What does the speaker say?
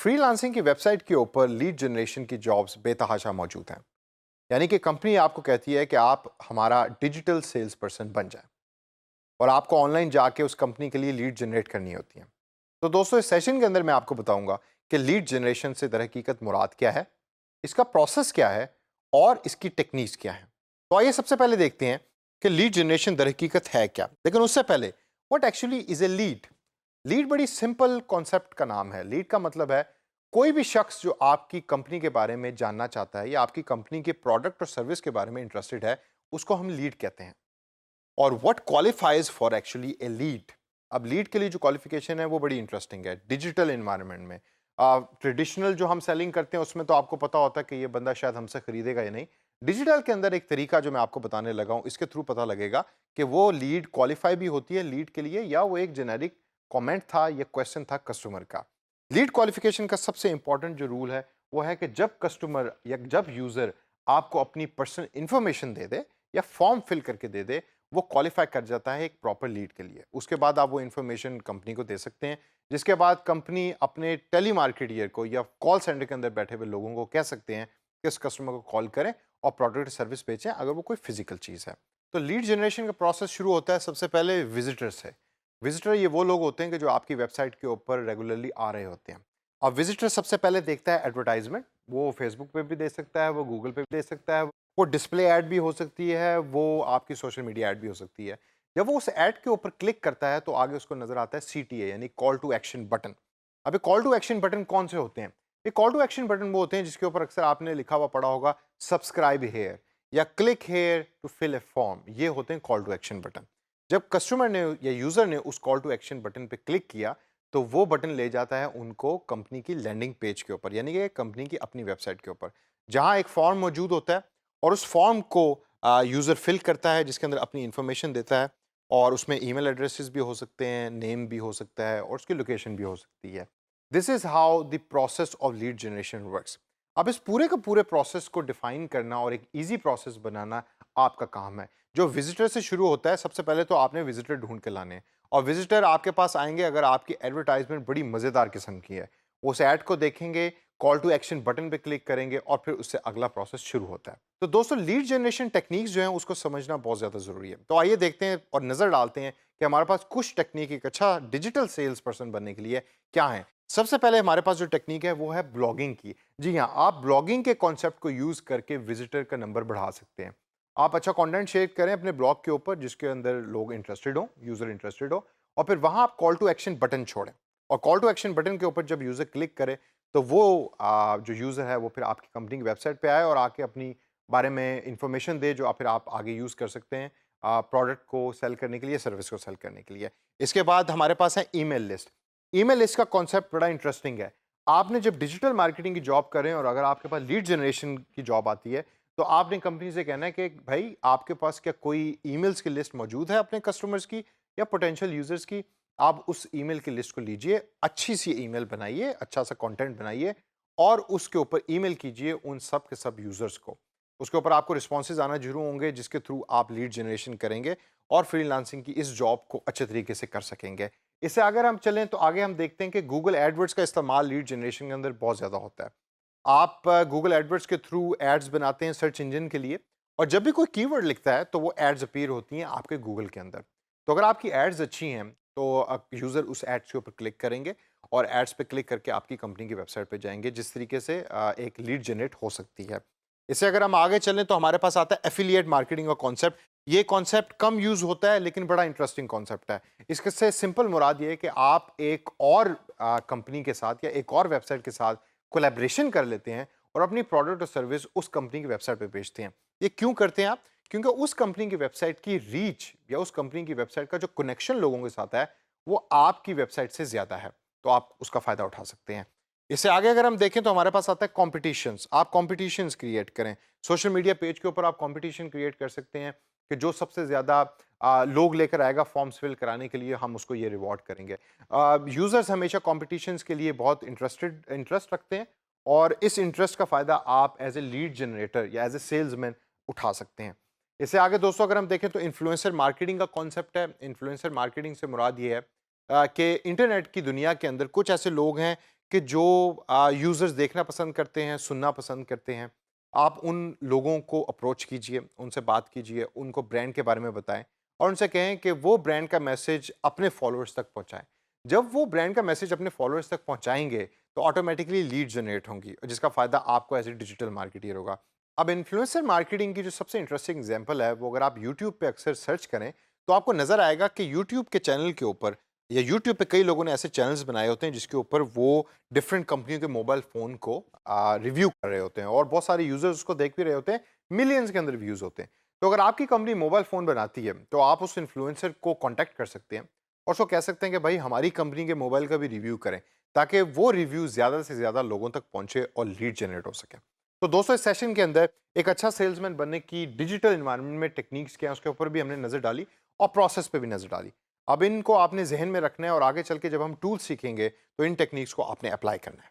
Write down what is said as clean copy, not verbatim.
Freelancing की website के ऊपर लीड जनरेशन की जॉब्स बेतहाशा मौजूद हैं। यानी कि कंपनी आपको कहती है कि आप हमारा डिजिटल सेल्स पर्सन बन जाए और आपको ऑनलाइन जाके उस कंपनी के लिए लीड जनरेट करनी होती है। तो दोस्तों, इस सेशन के अंदर मैं आपको बताऊंगा कि लीड जनरेशन से दर हकीकत मुराद क्या है, इसका प्रोसेस क्या है और इसकी टेक्निक्स क्या है। तो आइए सबसे पहले देखते हैं कि लीड जनरेशन दर हकीकत है क्या। लेकिन उससे पहले, what actually is a lead. Lead बड़ी सिंपल कॉन्सेप्ट का नाम है। लीड का मतलब है कोई भी शख्स जो आपकी कंपनी के बारे में जानना चाहता है या आपकी कंपनी के प्रोडक्ट और सर्विस के बारे में इंटरेस्टेड है, उसको हम लीड कहते हैं। और what qualifies for actually a lead. अब लीड के लिए जो क्वालिफिकेशन है वो बड़ी इंटरेस्टिंग है। डिजिटल इन्वायरमेंट में ट्रेडिशनल जो हम सेलिंग करते हैं उसमें तो आपको पता होता है कि ये बंदा शायद हमसे खरीदेगा या नहीं। डिजिटल के अंदर एक तरीका जो मैं आपको बताने लगा हूं, इसके थ्रू पता लगेगा कि वो लीड क्वालिफाई भी होती है लीड के लिए, या वो एक जेनेरिक कमेंट था या क्वेश्चन था कस्टमर का। लीड क्वालिफिकेशन का सबसे इंपॉर्टेंट जो रूल है वो है कि जब कस्टमर या जब यूजर आपको अपनी पर्सनल इंफॉर्मेशन दे दे या फॉर्म फिल करके दे दे, वो क्वालिफाई कर जाता है एक प्रॉपर लीड के लिए। उसके बाद आप वो इन्फॉर्मेशन कंपनी को दे सकते हैं, जिसके बाद कंपनी अपने टेली मार्केटियर को या कॉल सेंटर के अंदर बैठे हुए लोगों को कह सकते हैं कि इस कस्टमर को कॉल करें और प्रोडक्ट सर्विस बेचें अगर वो कोई फिजिकल चीज़ है। तो लीड जनरेशन का प्रोसेस शुरू होता है सबसे पहले विजिटर से। विजिटर ये वो लोग होते हैं कि जो आपकी वेबसाइट के ऊपर रेगुलरली आ रहे होते हैं। और विजिटर सबसे पहले देखता है एडवर्टाइजमेंट। वो फेसबुक पे भी दे सकता है, वो गूगल पे भी दे सकता है, वो डिस्प्ले ऐड भी हो सकती है, वो आपकी सोशल मीडिया ऐड भी हो सकती है। जब वो उस ऐड के ऊपर क्लिक करता है तो आगे उसको नजर आता है CTA यानी कॉल टू एक्शन बटन। अब ये कॉल टू एक्शन बटन कौन से होते हैं? ये कॉल टू एक्शन बटन वो होते हैं जिसके ऊपर अक्सर आपने लिखा हुआ पड़ा होगा सब्सक्राइब हेयर या click here to fill a form. ये होते हैं कॉल टू एक्शन बटन। जब कस्टमर ने या यूजर ने उस कॉल टू एक्शन बटन पे क्लिक किया तो वो बटन ले जाता है उनको कंपनी की लैंडिंग पेज के ऊपर, यानी कि कंपनी की अपनी वेबसाइट के ऊपर, जहां एक फॉर्म मौजूद होता है। और उस फॉर्म को यूज़र फिल करता है, जिसके अंदर अपनी इन्फॉर्मेशन देता है। और उसमें ईमेल एड्रेसेस भी हो सकते हैं, नेम भी हो सकता है और उसकी लोकेशन भी हो सकती है। This is how the process of lead generation works. अब इस पूरे के पूरे प्रोसेस को डिफाइन करना और एक ईजी प्रोसेस बनाना आपका काम है। जो विजिटर से शुरू होता है, सबसे पहले तो आपने विजिटर ढूंढ के लाने हैं। और विजिटर आपके पास आएंगे अगर आपकी एडवर्टाइजमेंट बड़ी मज़ेदार किस्म की है। उस ऐड को देखेंगे, कॉल टू एक्शन बटन पे क्लिक करेंगे और फिर उससे अगला प्रोसेस शुरू होता है। तो दोस्तों, लीड जनरेशन टेक्निक्स जो हैं उसको समझना बहुत ज़्यादा ज़रूरी है। तो आइए देखते हैं और नज़र डालते हैं कि हमारे पास कुछ टेक्निक एक अच्छा डिजिटल सेल्स पर्सन बनने के लिए क्या है। सबसे पहले हमारे पास जो टेक्निक है वो है ब्लॉगिंग की। जी हाँ, आप ब्लॉगिंग के कॉन्सेप्ट को यूज़ करके विजिटर का नंबर बढ़ा सकते हैं। आप अच्छा कंटेंट शेयर करें अपने ब्लॉग के ऊपर जिसके अंदर लोग इंटरेस्टेड हो, यूज़र इंटरेस्टेड हो, और फिर वहाँ आप कॉल टू एक्शन बटन छोड़ें। और कॉल टू एक्शन बटन के ऊपर जब यूज़र क्लिक करे तो वो जो यूज़र है वो फिर आपकी कंपनी की वेबसाइट पे आए और आके अपनी बारे में इंफॉर्मेशन दे, जो आप फिर आप आगे यूज़ कर सकते हैं प्रोडक्ट को सेल करने के लिए, सर्विस को सेल करने के लिए। इसके बाद हमारे पास है ईमेल लिस्ट। ईमेल लिस्ट का कॉन्सेप्ट बड़ा इंटरेस्टिंग है। आपने जब डिजिटल मार्केटिंग की जॉब करें और अगर आपके पास लीड जनरेशन की जॉब आती है, तो आपने कंपनी से कहना है कि भाई आपके पास क्या कोई ईमेल्स की लिस्ट मौजूद है अपने कस्टमर्स की या पोटेंशियल यूजर्स की। आप उस ईमेल की लिस्ट को लीजिए, अच्छी सी ईमेल बनाइए, अच्छा सा कंटेंट बनाइए और उसके ऊपर ईमेल कीजिए उन सब के सब यूजर्स को। उसके ऊपर आपको रिस्पॉन्सेज आना जरूर होंगे जिसके थ्रू आप लीड जनरेशन करेंगे और फ्रीलांसिंग की इस जॉब को अच्छे तरीके से कर सकेंगे। इससे अगर हम चलें तो आगे हम देखते हैं कि गूगल एडवर्ड्स का इस्तेमाल लीड जनरेशन के अंदर बहुत ज़्यादा होता है। आप गूगल एडवर्ड्स के थ्रू एड्स बनाते हैं सर्च इंजन के लिए, और जब भी कोई कीवर्ड लिखता है तो वो एड्स अपीयर होती हैं आपके गूगल के अंदर। तो अगर आपकी एड्स अच्छी हैं तो यूज़र उस एड्स के ऊपर क्लिक करेंगे और एड्स पे क्लिक करके आपकी कंपनी की वेबसाइट पे जाएंगे, जिस तरीके से एक लीड जनरेट हो सकती है। इससे अगर हम आगे चलें तो हमारे पास आता है एफिलिएट मार्केटिंग का कॉन्सेप्ट। ये कॉन्सेप्ट कम यूज़ होता है लेकिन बड़ा इंटरेस्टिंग कॉन्सेप्ट है। इससे सिंपल मुराद ये है कि आप एक और कंपनी के साथ या एक और वेबसाइट के साथ कोलैबोरेशन कर लेते हैं और अपनी प्रोडक्ट और सर्विस उस कंपनी की वेबसाइट पे बेचते हैं। ये क्यों करते हैं आप? क्योंकि उस कंपनी की वेबसाइट की रीच या उस कंपनी की वेबसाइट का जो कनेक्शन लोगों के साथ है वो आपकी वेबसाइट से ज़्यादा है, तो आप उसका फ़ायदा उठा सकते हैं। इससे आगे अगर हम देखें तो हमारे पास आता है कॉम्पिटिशन्स। आप कॉम्पिटिशन्स क्रिएट करें। सोशल मीडिया पेज के ऊपर आप कॉम्पिटिशन क्रिएट कर सकते हैं कि जो सबसे ज़्यादा लोग लेकर आएगा फॉर्म्स फिल कराने के लिए, हम उसको ये रिवॉर्ड करेंगे। यूज़र्स हमेशा कॉम्पिटिशन्स के लिए बहुत इंटरेस्ट रखते हैं और इस इंटरेस्ट का फ़ायदा आप एज ए लीड जनरेटर या एज ए सेल्समैन उठा सकते हैं। इससे आगे दोस्तों अगर हम देखें तो इन्फ्लुएंसर मार्केटिंग का कॉन्सेप्ट है। इन्फ्लुएंसर मार्केटिंग से मुराद ये है कि इंटरनेट की दुनिया के अंदर कुछ ऐसे लोग हैं कि जो यूज़र्स देखना पसंद करते हैं, सुनना पसंद करते हैं, आप उन लोगों को अप्रोच कीजिए, उनसे बात कीजिए, उनको ब्रांड के बारे में बताएँ और उनसे कहें कि वो ब्रांड का मैसेज अपने फॉलोअर्स तक पहुँचाएँ। जब वो ब्रांड का मैसेज अपने फॉलोअर्स तक पहुँचाएँगे, तो ऑटोमैटिकली लीड जनरेट होंगी, जिसका फ़ायदा आपको एज़ ए डिजिटल मार्केटर होगा। अब इन्फ्लुएंसर मार्केटिंग की जो सबसे इंटरेस्टिंग एग्जांपल है, वो अगर आप यूट्यूब पे अक्सर सर्च करें, तो आपको नज़र आएगा कि यूट्यूब के चैनल के ऊपर या यूट्यूब पे कई लोगों ने ऐसे चैनल्स बनाए होते हैं जिसके ऊपर वो डिफरेंट कंपनियों के मोबाइल फ़ोन को रिव्यू कर रहे होते हैं और बहुत सारे यूज़र्स उसको देख भी रहे होते हैं, मिलियंस के अंदर व्यूज़ होते हैं। तो अगर आपकी कंपनी मोबाइल फ़ोन बनाती है, तो आप उस इन्फ्लुएंसर को कॉन्टैक्ट कर सकते हैं और उसको कह सकते हैं कि भाई हमारी कंपनी के मोबाइल का भी रिव्यू करें, ताकि वो रिव्यू ज़्यादा से ज़्यादा लोगों तक पहुँचे और लीड जनरेट हो सके। तो दोस्तों, इस सेशन के अंदर एक अच्छा सेल्समैन बनने की डिजिटल एनवायरनमेंट में टेक्निक्स क्या हैं, उसके ऊपर भी हमने नज़र डाली और प्रोसेस पे भी नज़र डाली। अब इनको आपने ज़हन में रखना है और आगे चल के जब हम टूल्स सीखेंगे, तो इन टेक्निक्स को आपने अप्लाई करना है।